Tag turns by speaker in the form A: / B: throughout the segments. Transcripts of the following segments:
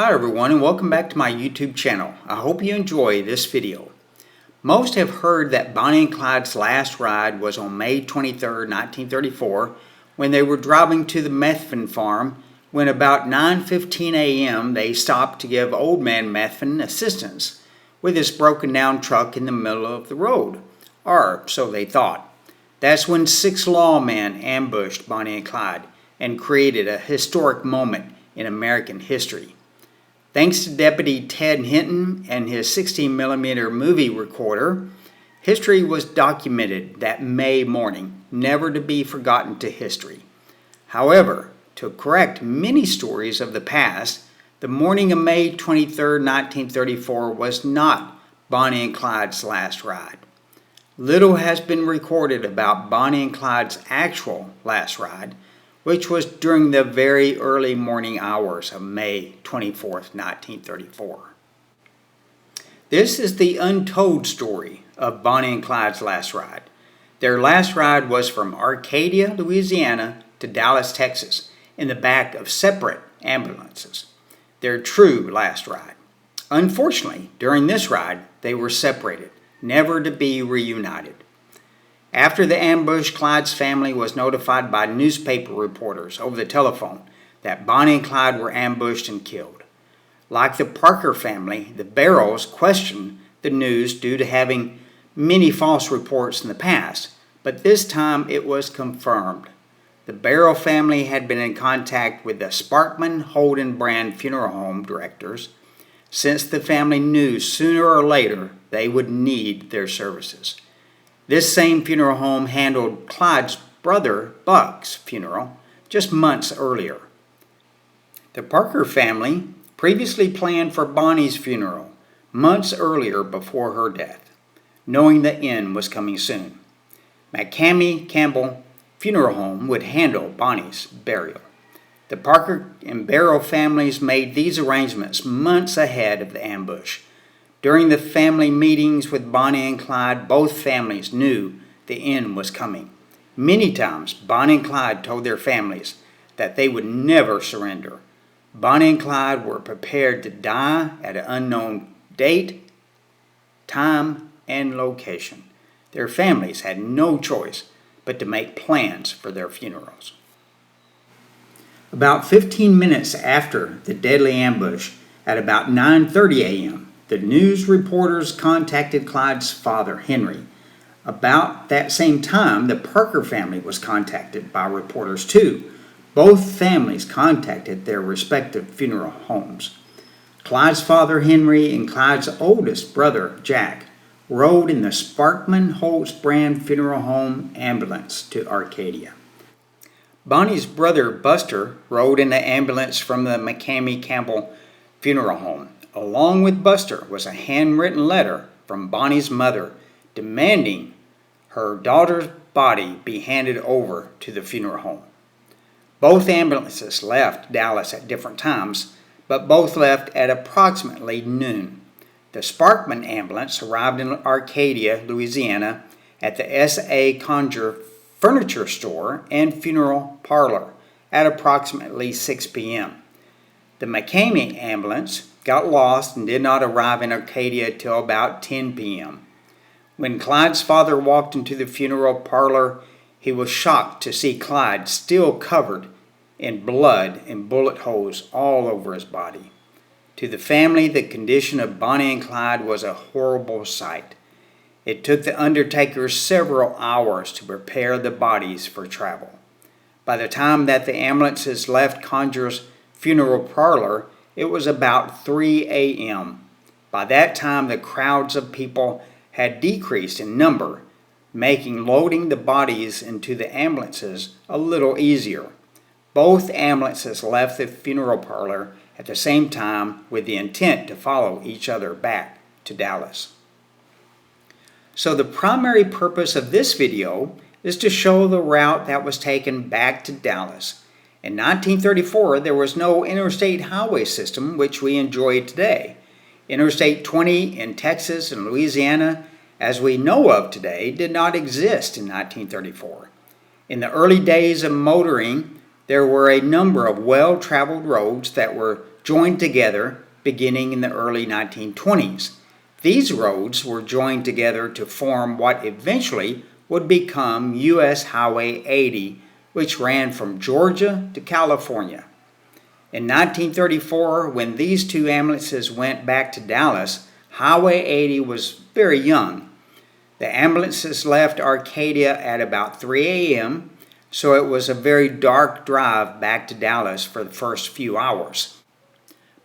A: Hi everyone, and welcome back to my YouTube channel. I hope you enjoy this video. Most have heard that Bonnie and Clyde's last ride was on May 23, 1934, when they were driving to the Methvin farm. When about 9:15 a.m. they stopped to give Old Man Methvin assistance with his broken down truck in the middle of the road, or so they thought. That's when 6 lawmen ambushed Bonnie and Clyde and created a historic moment in American history. Thanks to Deputy Ted Hinton and his 16mm movie recorder, history was documented that May morning, never to be forgotten to history. However, to correct many stories of the past, the morning of May 23, 1934 was not Bonnie and Clyde's last ride. Little has been recorded about Bonnie and Clyde's actual last ride, which was during the very early morning hours of May 24, 1934. This is the untold story of Bonnie and Clyde's last ride. Their last ride was from Arcadia, Louisiana to Dallas, Texas, in the back of separate ambulances. Their true last ride. Unfortunately, during this ride, they were separated, never to be reunited. After the ambush, Clyde's family was notified by newspaper reporters over the telephone that Bonnie and Clyde were ambushed and killed. Like the Parker family, the Barrows questioned the news due to having many false reports in the past, but this time it was confirmed. The Barrow family had been in contact with the Sparkman Holden Brand Funeral Home directors since the family knew sooner or later they would need their services. This same funeral home handled Clyde's brother Buck's funeral just months earlier. The Parker family previously planned for Bonnie's funeral months earlier before her death, knowing the end was coming soon. McCamey Campbell Funeral Home would handle Bonnie's burial. The Parker and Barrow families made these arrangements months ahead of the ambush. During the family meetings with Bonnie and Clyde, both families knew the end was coming. Many times, Bonnie and Clyde told their families that they would never surrender. Bonnie and Clyde were prepared to die at an unknown date, time, and location. Their families had no choice but to make plans for their funerals. About 15 minutes after the deadly ambush, at about 9:30 a.m., the news reporters contacted Clyde's father, Henry. About that same time, the Parker family was contacted by reporters too. Both families contacted their respective funeral homes. Clyde's father, Henry, and Clyde's oldest brother, Jack, rode in the Sparkman Holtz Brand Funeral Home ambulance to Arcadia. Bonnie's brother, Buster, rode in the ambulance from the McCamey Campbell Funeral Home. Along with Buster was a handwritten letter from Bonnie's mother demanding her daughter's body be handed over to the funeral home. Both ambulances left Dallas at different times, but both left at approximately noon. The Sparkman ambulance arrived in Arcadia, Louisiana at the S.A. Conger Furniture Store and Funeral Parlor at approximately 6 p.m. The McCamey ambulance got lost and did not arrive in Arcadia till about 10 p.m. When Clyde's father walked into the funeral parlor, he was shocked to see Clyde still covered in blood and bullet holes all over his body. To the family, the condition of Bonnie and Clyde was a horrible sight. It took the undertakers several hours to prepare the bodies for travel. By the time that the ambulances left Conger's funeral parlor, it was about 3 a.m. By that time, the crowds of people had decreased in number, making loading the bodies into the ambulances a little easier. Both ambulances left the funeral parlor at the same time with the intent to follow each other back to Dallas. So the primary purpose of this video is to show the route that was taken back to Dallas. In 1934, there was no interstate highway system which we enjoy today. Interstate 20 in Texas and Louisiana, as we know of today, did not exist in 1934. In the early days of motoring, there were a number of well-traveled roads that were joined together beginning in the early 1920s. These roads were joined together to form what eventually would become U.S. Highway 80, which ran from Georgia to California. In 1934, when these two ambulances went back to Dallas, Highway 80 was very young. The ambulances left Arcadia at about 3 a.m., so it was a very dark drive back to Dallas for the first few hours.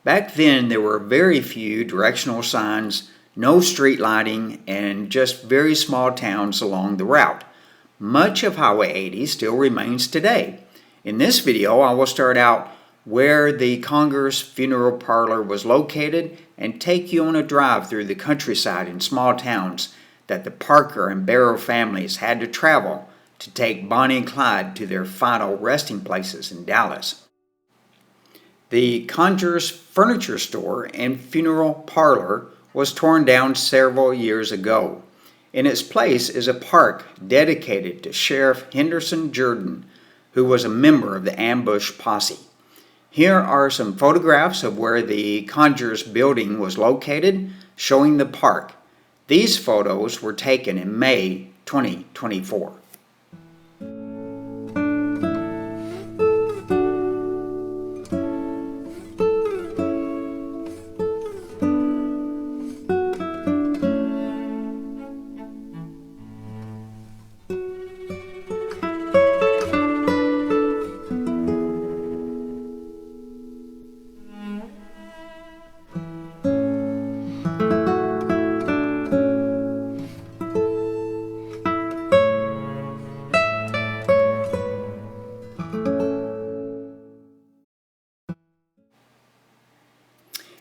A: Back then, there were very few directional signs, no street lighting, and just very small towns along the route. Much of Highway 80 still remains today. In this video, I will start out where the Congers Funeral Parlor was located and take you on a drive through the countryside and small towns that the Parker and Barrow families had to travel to take Bonnie and Clyde to their final resting places in Dallas. The Congers Furniture Store and Funeral Parlor was torn down several years ago. In its place is a park dedicated to Sheriff Henderson Jordan, who was a member of the ambush posse. Here are some photographs of where the Congers building was located, showing the park. These photos were taken in May 2024.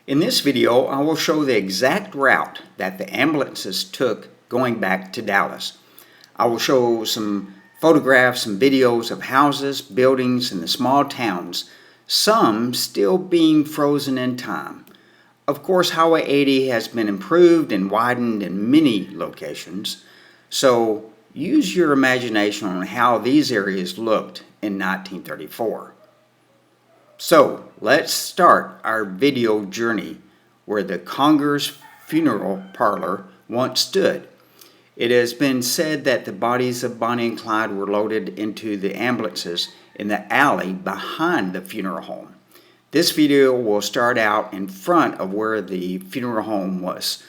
A: In this video, I will show the exact route that the ambulances took going back to Dallas. I will show some photographs and videos of houses, buildings in the small towns, some still being frozen in time. Of course, Highway 80 has been improved and widened in many locations, so use your imagination on how these areas looked in 1934. So, let's start our video journey where the Congers Funeral Parlor once stood. It has been said that the bodies of Bonnie and Clyde were loaded into the ambulances in the alley behind the funeral home. This video will start out in front of where the funeral home was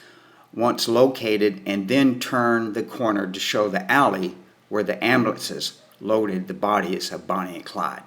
A: once located and then turn the corner to show the alley where the ambulances loaded the bodies of Bonnie and Clyde.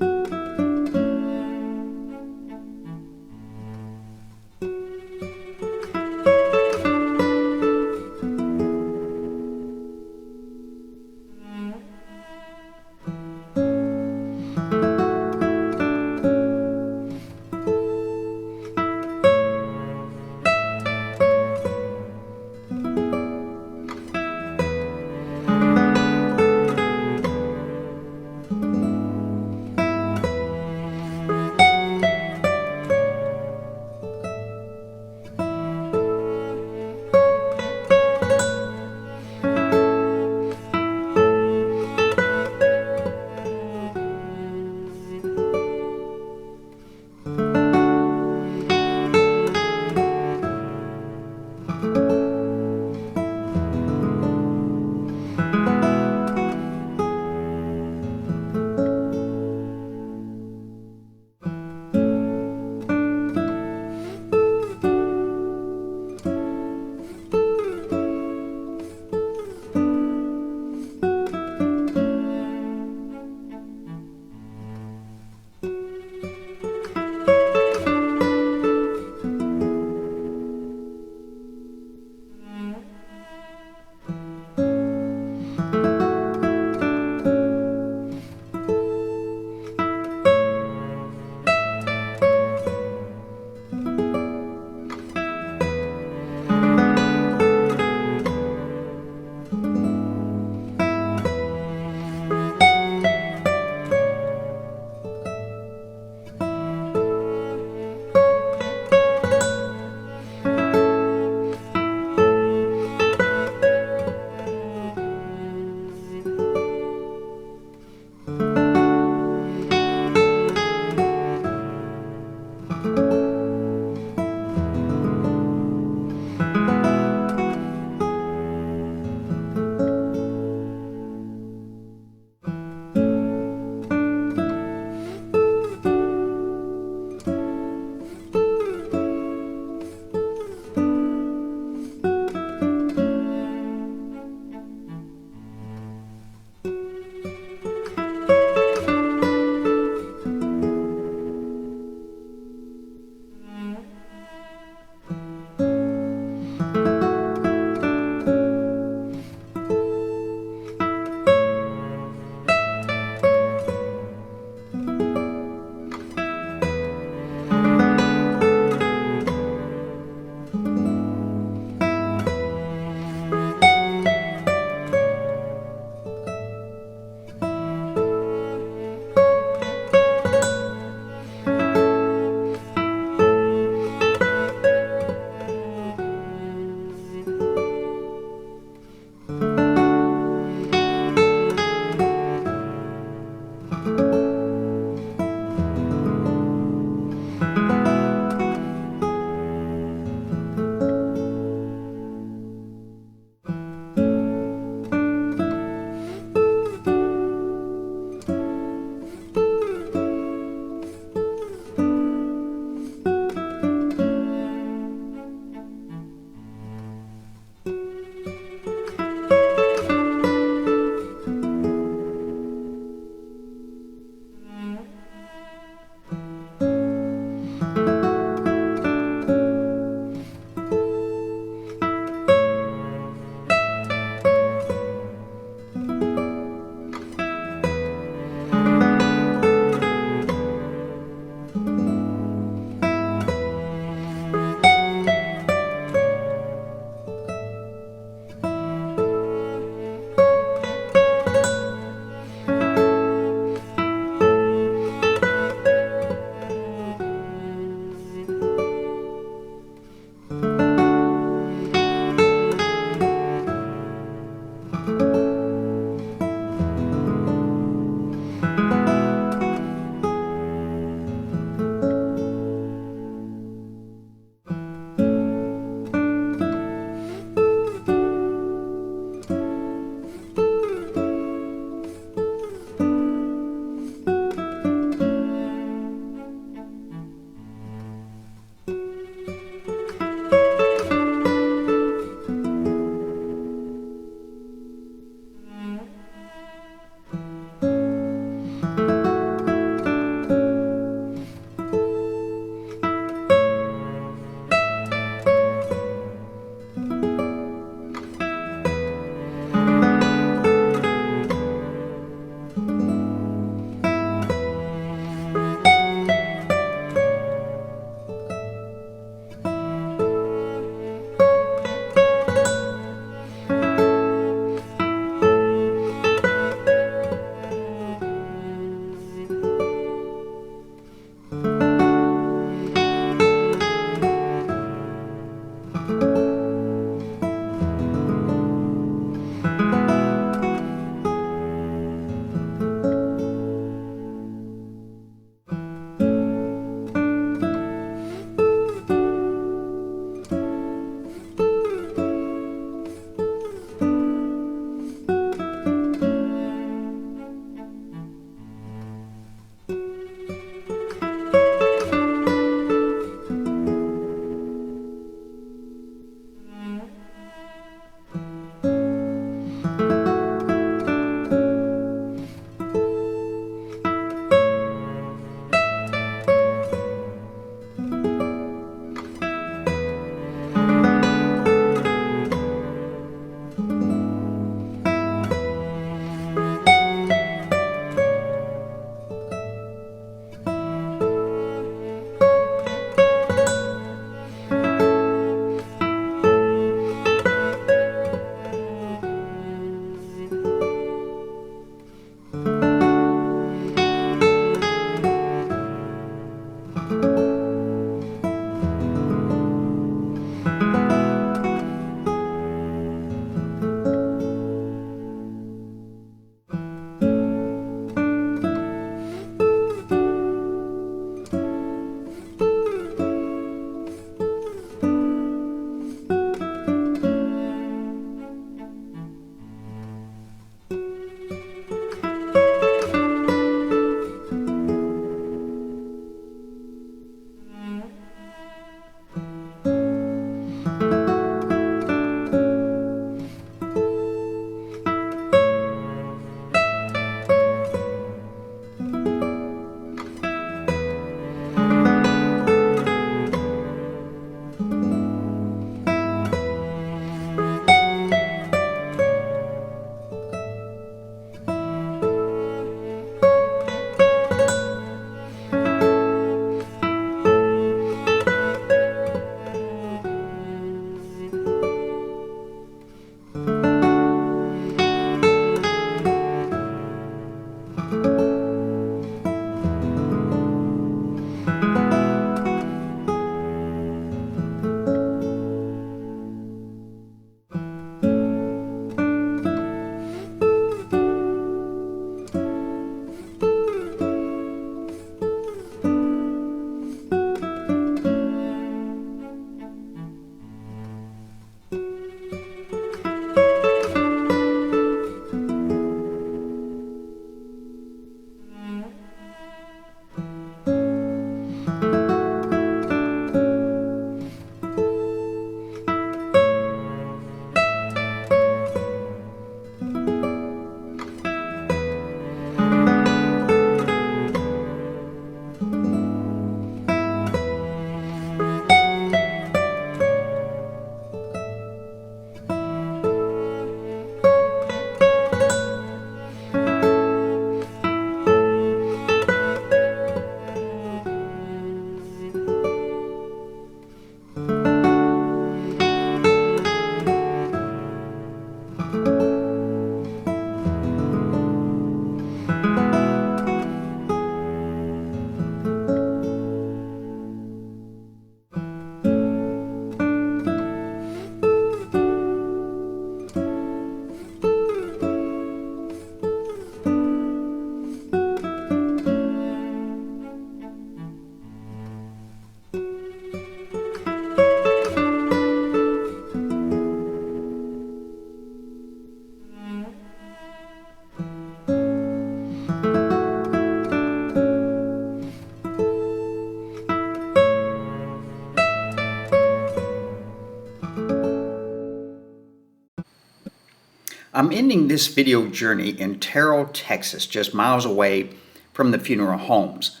A: I'm ending this video journey in Terrell, Texas, just miles away from the funeral homes.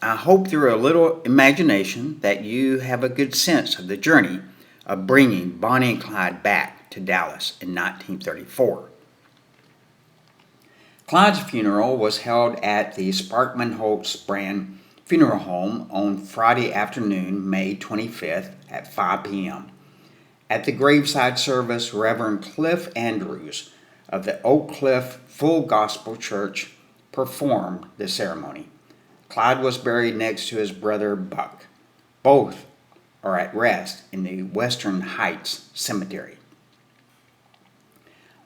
A: I hope through a little imagination that you have a good sense of the journey of bringing Bonnie and Clyde back to Dallas in 1934. Clyde's funeral was held at the Sparkman Holtz Brand Funeral Home on Friday afternoon, May 25th at 5 p.m. At the graveside service, Reverend Cliff Andrews of the Oak Cliff Full Gospel Church performed the ceremony. Clyde was buried next to his brother Buck. Both are at rest in the Western Heights Cemetery.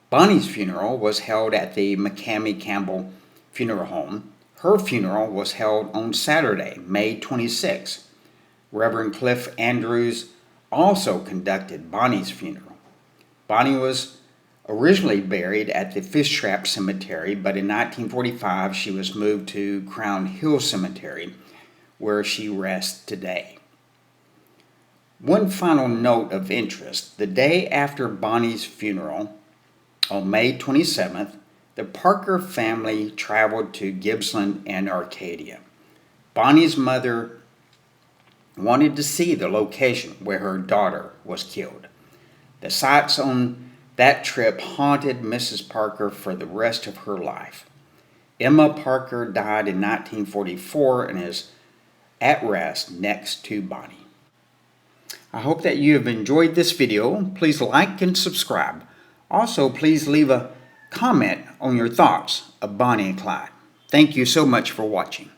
A: Bonnie's funeral was held at the McCamey Campbell Funeral Home. Her funeral was held on Saturday, May 26. Reverend Cliff Andrews also conducted Bonnie's funeral. Bonnie was originally buried at the Fish Trap Cemetery, but in 1945 she was moved to Crown Hill Cemetery, where she rests today. One final note of interest: the day after Bonnie's funeral, on May 27th, the Parker family traveled to Gippsland and Arcadia. Bonnie's mother wanted to see the location where her daughter was killed. The sights on that trip haunted Mrs. Parker for the rest of her life. Emma Parker died in 1944 and is at rest next to Bonnie. I hope that you have enjoyed this video. Please like and subscribe. Also, please leave a comment on your thoughts of Bonnie and Clyde. Thank you so much for watching.